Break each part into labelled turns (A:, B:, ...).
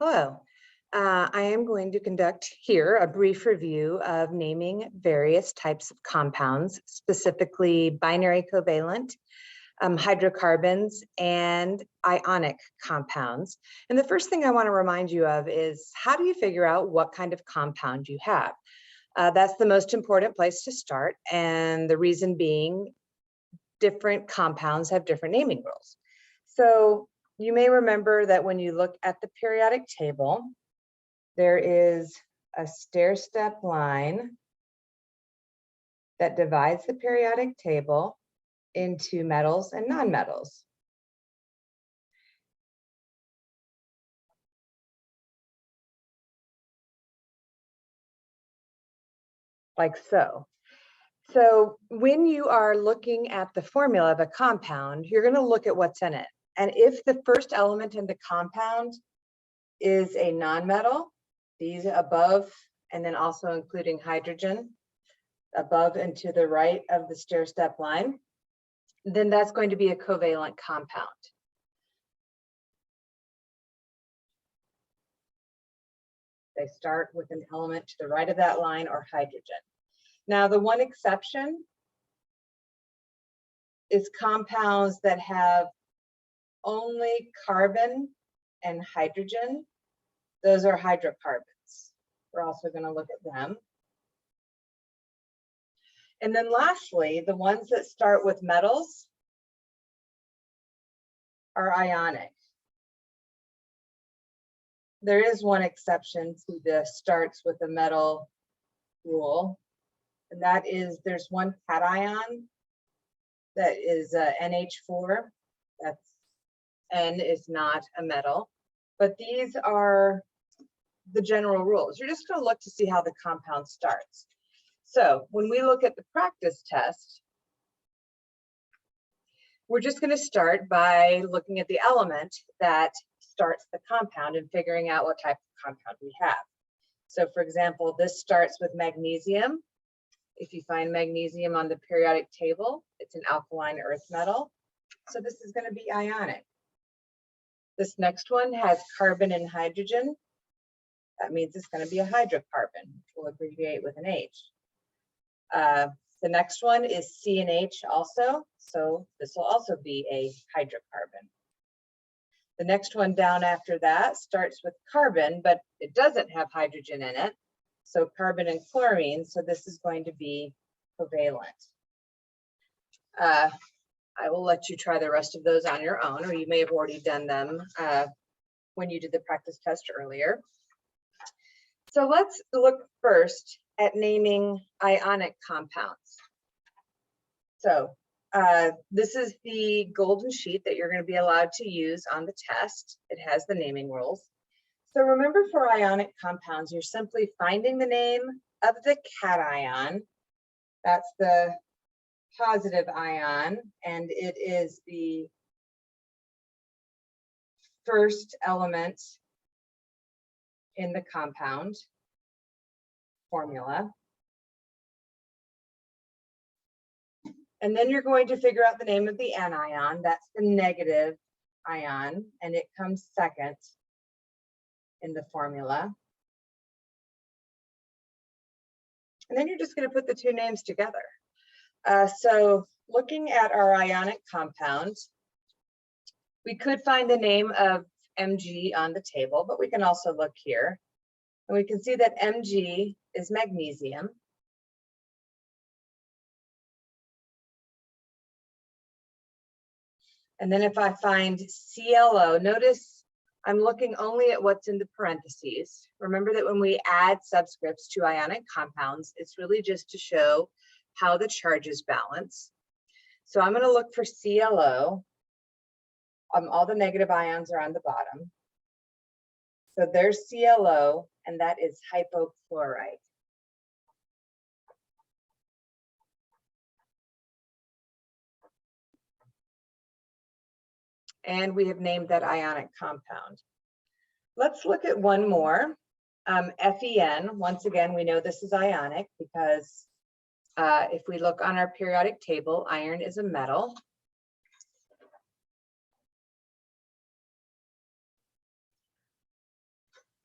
A: Hello. I am going to conduct here a brief review of naming various types of compounds, specifically binary covalent, hydrocarbons, and ionic compounds. And the first thing I want to remind you of is, how do you figure out what kind of compound you have? That's the most important place to start, and the reason being, different compounds have different naming rules. So you may remember that when you look at the periodic table, there is a stair-step line that divides the periodic table into metals and nonmetals. Like so. So when you are looking at the formula of a compound, you're going to look at what's in it. And if the first element in the compound is a nonmetal, these above, and then also including hydrogen above and to the right of the stair-step line, then that's going to be a covalent compound. They start with an element to the right of that line or hydrogen. Now, the one exception is compounds that have only carbon and hydrogen. Those are hydrocarbons. We're also going to look at them. And then lastly, the ones that start with metals are ionic. There is one exception to the starts with a metal rule, and that is there's one cation that is NH4. That's N is not a metal, but these are the general rules. You're just going to look to see how the compound starts. So when we look at the practice test, we're just going to start by looking at the element that starts the compound and figuring out what type of compound we have. So for example, this starts with magnesium. If you find magnesium on the periodic table, it's an alkaline earth metal. So this is going to be ionic. This next one has carbon and hydrogen. That means it's going to be a hydrocarbon, which we'll abbreviate with an H. The next one is C and H also, so this will also be a hydrocarbon. The next one down after that starts with carbon, but it doesn't have hydrogen in it, so carbon and chlorine, so this is going to be covalent. I will let you try the rest of those on your own, or you may have already done them when you did the practice test earlier. So let's look first at naming ionic compounds. So this is the golden sheet that you're going to be allowed to use on the test. It has the naming rules. So remember, for ionic compounds, you're simply finding the name of the cation. That's the positive ion, and it is the first element in the compound formula. And then you're going to figure out the name of the anion. That's the negative ion, and it comes second in the formula. And then you're just going to put the two names together. So looking at our ionic compound, we could find the name of Mg on the table, but we can also look here. And we can see that Mg is magnesium. And then if I find ClO, notice I'm looking only at what's in the parentheses. Remember that when we add subscripts to ionic compounds, it's really just to show how the charges balance. So I'm going to look for ClO. All the negative ions are on the bottom. So there's ClO, and that is hypochlorite. And we have named that ionic compound. Let's look at one more, FeN. Once again, we know this is ionic because if we look on our periodic table, iron is a metal.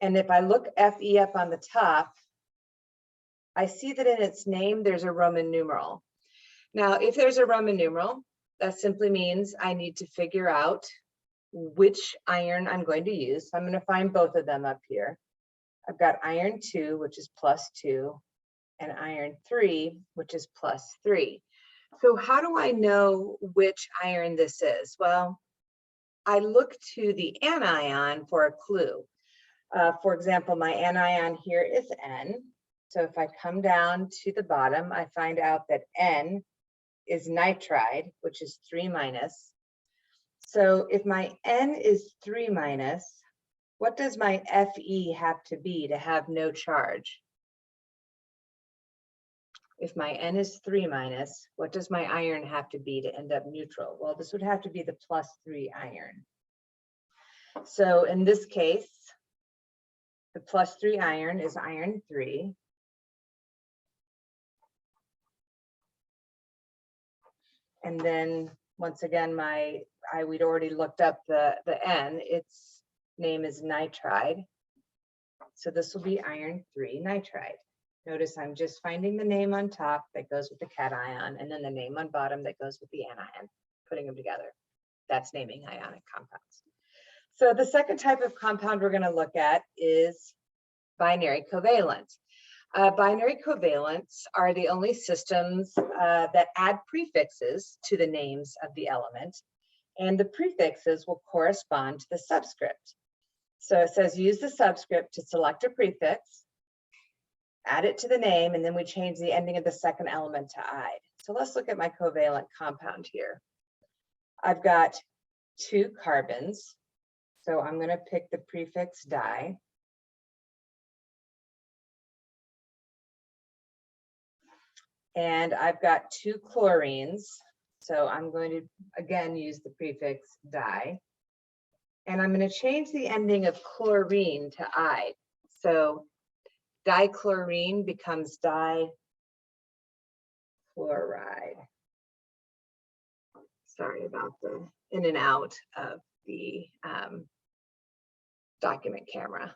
A: And if I look Fe up on the top, I see that in its name, there's a Roman numeral. Now, if there's a Roman numeral, that simply means I need to figure out which iron I'm going to use. So I'm going to find both of them up here. I've got iron 2, which is +2, and iron 3, which is +3. So how do I know which iron this is? Well, I look to the anion for a clue. For example, my anion here is N. So if I come down to the bottom, I find out that N is nitride, which is 3-. So if my N is 3-, what does my Fe have to be to have no charge? If my N is 3-, what does my iron have to be to end up neutral? Well, this would have to be the +3 iron. So in this case, the +3 iron is iron 3. And then once again, we'd already looked up the N, its name is nitride. So this will be iron 3 nitride. Notice I'm just finding the name on top that goes with the cation, and then the name on bottom that goes with the anion, putting them together. That's naming ionic compounds. So the second type of compound we're going to look at is binary covalent. Binary covalents are the only systems that add prefixes to the names of the element, and the prefixes will correspond to the subscript. So it says use the subscript to select a prefix, add it to the name, and then we change the ending of the second element to "ide." So let's look at my covalent compound here. I've got 2 carbons, so I'm going to pick the prefix di. And I've got 2 chlorines, so I'm going to again use the prefix di. And I'm going to change the ending of chlorine to ide. So dichlorine becomes dichloride. Sorry about the in and out of the document camera.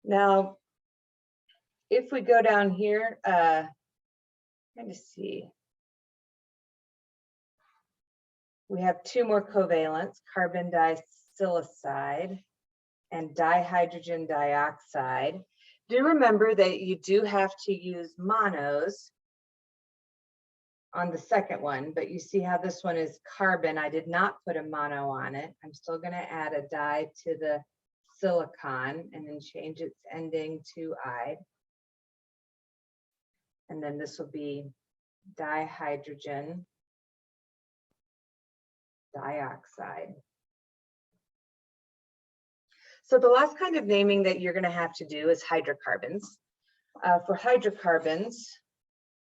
A: Now, if we go down here, let me see. We have 2 more covalents, carbon disilicide and dihydrogen dioxide. Do remember that you do have to use monos on the second one, but you see how this one is carbon. I did not put a mono on it. I'm still going to add a di to the silicon and then change its ending to ide. And then this will be dihydrogen dioxide. So the last kind of naming that you're going to have to do is hydrocarbons. For hydrocarbons,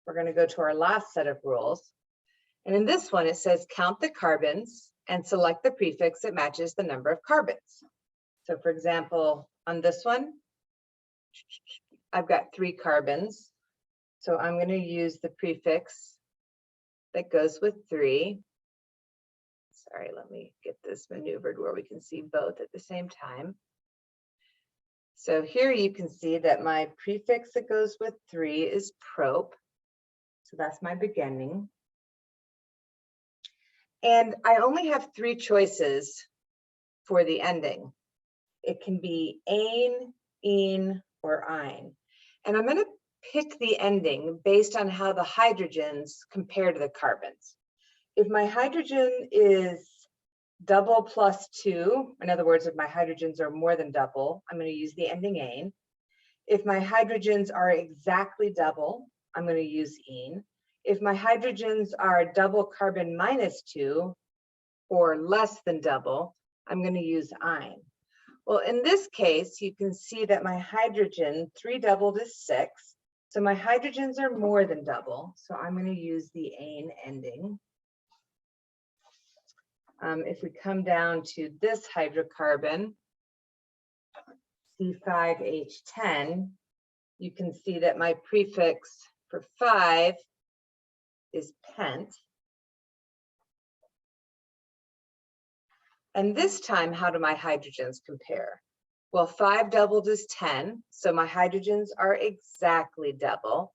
A: we're going to go to our last set of rules. And in this one, it says count the carbons and select the prefix that matches the number of carbons. So for example, on this one, I've got 3 carbons. So I'm going to use the prefix that goes with 3. Sorry, let me get this maneuvered where we can see both at the same time. So here you can see that my prefix that goes with 3 is prop. So that's my beginning. And I only have 3 choices for the ending. It can be ane, ene, or ein. And I'm going to pick the ending based on how the hydrogens compare to the carbons. If my hydrogen is double plus 2, in other words, if my hydrogens are more than double, I'm going to use the ending ane. If my hydrogens are exactly double, I'm going to use ene. If my hydrogens are double carbon minus 2 or less than double, I'm going to use ein. Well, in this case, you can see that my hydrogen 3 doubled is 6. So my hydrogens are more than double. So I'm going to use the ane ending. If we come down to this hydrocarbon, C5H10, you can see that my prefix for 5 is pent. And this time, how do my hydrogens compare? Well, 5 doubled is 10, so my hydrogens are exactly double.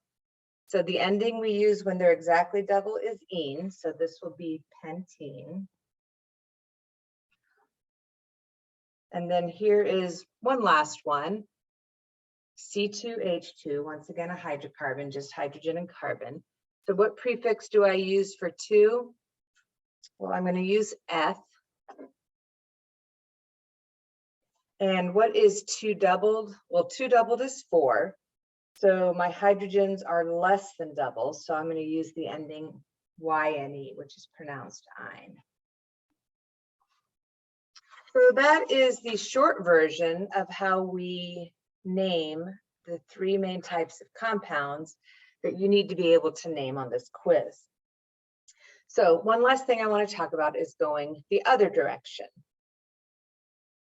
A: So the ending we use when they're exactly double is -ene, so this will be pentene. And then here is one last one, C2H2, once again a hydrocarbon, just hydrogen and carbon. So what prefix do I use for 2? Well, I'm going to use eth. And what is 2 doubled? Well, 2 doubled is 4. So my hydrogens are less than double. So I'm going to use the ending YNE, which is pronounced "ine." So that is the short version of how we name the 3 main types of compounds that you need to be able to name on this quiz. So one last thing I want to talk about is going the other direction.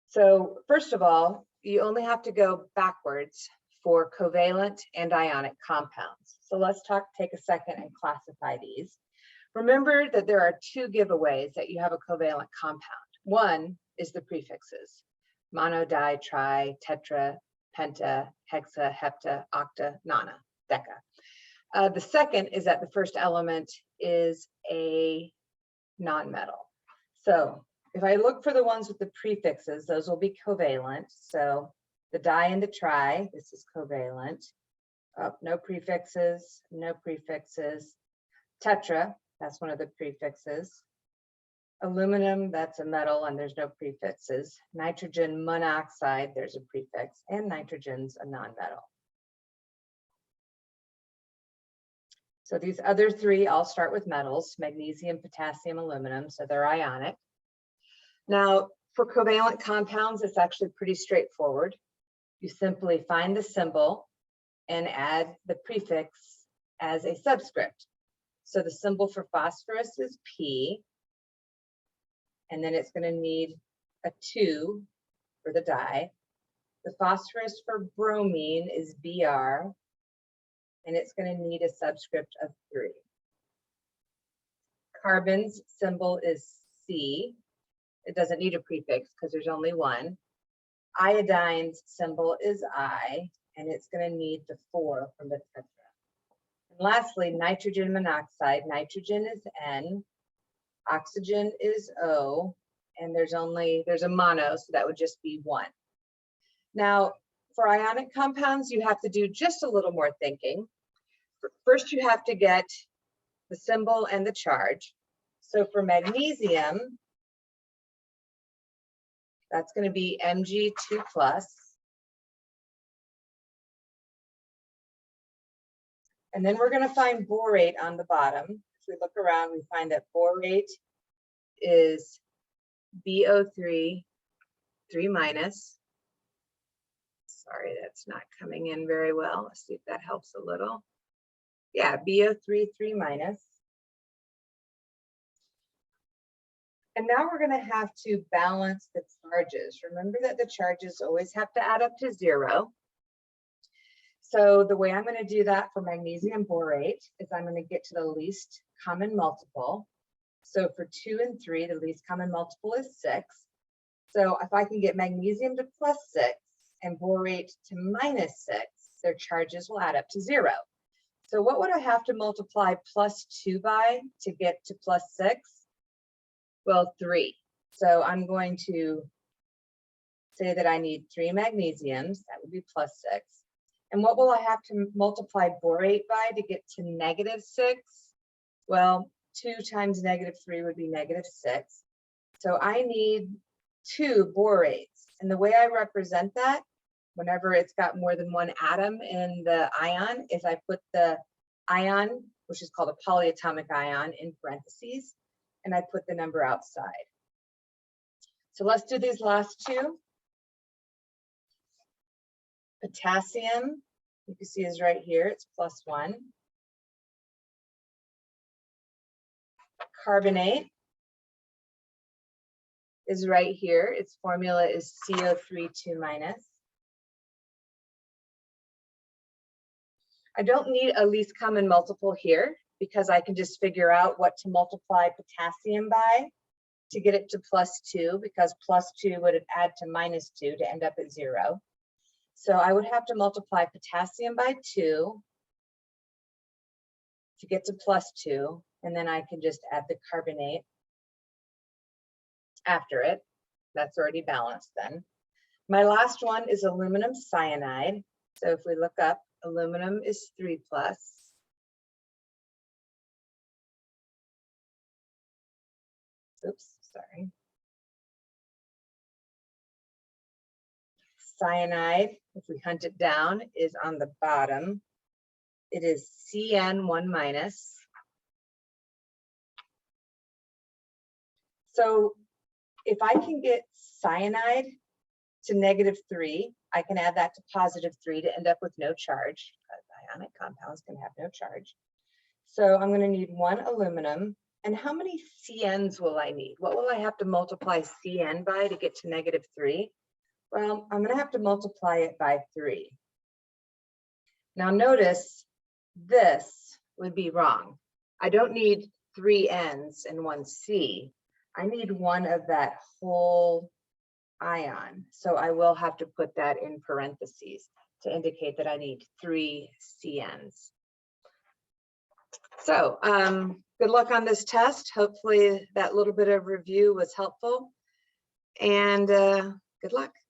A: So first of all, you only have to go backwards for covalent and ionic compounds. So let's take a second and classify these. Remember that there are 2 giveaways that you have a covalent compound. One is the prefixes: mono, di, tri, tetra, penta, hexa, hepta, octa, nona, deca. The second is that the first element is a nonmetal. So if I look for the ones with the prefixes, those will be covalent. So the di and the tri, this is covalent. No prefixes, no prefixes. Tetra, that's one of the prefixes. Aluminum, that's a metal and there's no prefixes. Nitrogen monoxide, there's a prefix, and nitrogen's a nonmetal. So these other 3 all start with metals: magnesium, potassium, aluminum, so they're ionic. Now, for covalent compounds, it's actually pretty straightforward. You simply find the symbol and add the prefix as a subscript. So the symbol for phosphorus is P, and then it's going to need a 2 for the di. The phosphorus for bromine is Br, and it's going to need a subscript of 3. Carbon's symbol is C. It doesn't need a prefix because there's only 1. Iodine's symbol is I, and it's going to need the 4 from the tetra. And lastly, nitrogen monoxide. Nitrogen is N, oxygen is O, and there's a mono, so that would just be 1. Now, for ionic compounds, you have to do just a little more thinking. First, you have to get the symbol and the charge. So for magnesium, that's going to be Mg2+. And then we're going to find borate on the bottom. If we look around, we find that borate is BO3, 3-. Sorry, that's not coming in very well. Let's see if that helps a little. Yeah, BO3, 3-. And now we're going to have to balance the charges. Remember that the charges always have to add up to 0. So the way I'm going to do that for magnesium borate is I'm going to get to the least common multiple. So for 2 and 3, the least common multiple is 6. So if I can get magnesium to +6 and borate to -6, their charges will add up to 0. So what would I have to multiply +2 by to get to +6? Well, 3. So I'm going to say that I need 3 magnesiums. That would be +6. And what will I have to multiply borate by to get to -6? Well, 2 times -3 would be -6. So I need 2 borates. And the way I represent that, whenever it's got more than 1 atom in the ion, is I put the ion, which is called a polyatomic ion, in parentheses, and I put the number outside. So let's do these last 2. Potassium, you can see is right here, it's +1. Carbonate is right here. Its formula is CO3 2-. I don't need a least common multiple here because I can just figure out what to multiply potassium by to get it to +2, because +2 would add to -2 to end up at 0. So I would have to multiply potassium by 2 to get to +2, and then I can just add the carbonate after it. That's already balanced then. My last one is aluminum cyanide. So if we look up, aluminum is 3+. Oops, sorry. Cyanide, if we hunt it down, is on the bottom. It is CN1-. So if I can get cyanide to -3, I can add that to +3 to end up with no charge, because ionic compounds can have no charge. So I'm going to need 1 aluminum. And how many CNs will I need? What will I have to multiply CN by to get to -3? Well, I'm going to have to multiply it by 3. Now notice this would be wrong. I don't need 3 N's and 1 C. I need one of that whole ion. So I will have to put that in parentheses to indicate that I need 3 CNs. So good luck on this test. Hopefully that little bit of review was helpful, and good luck.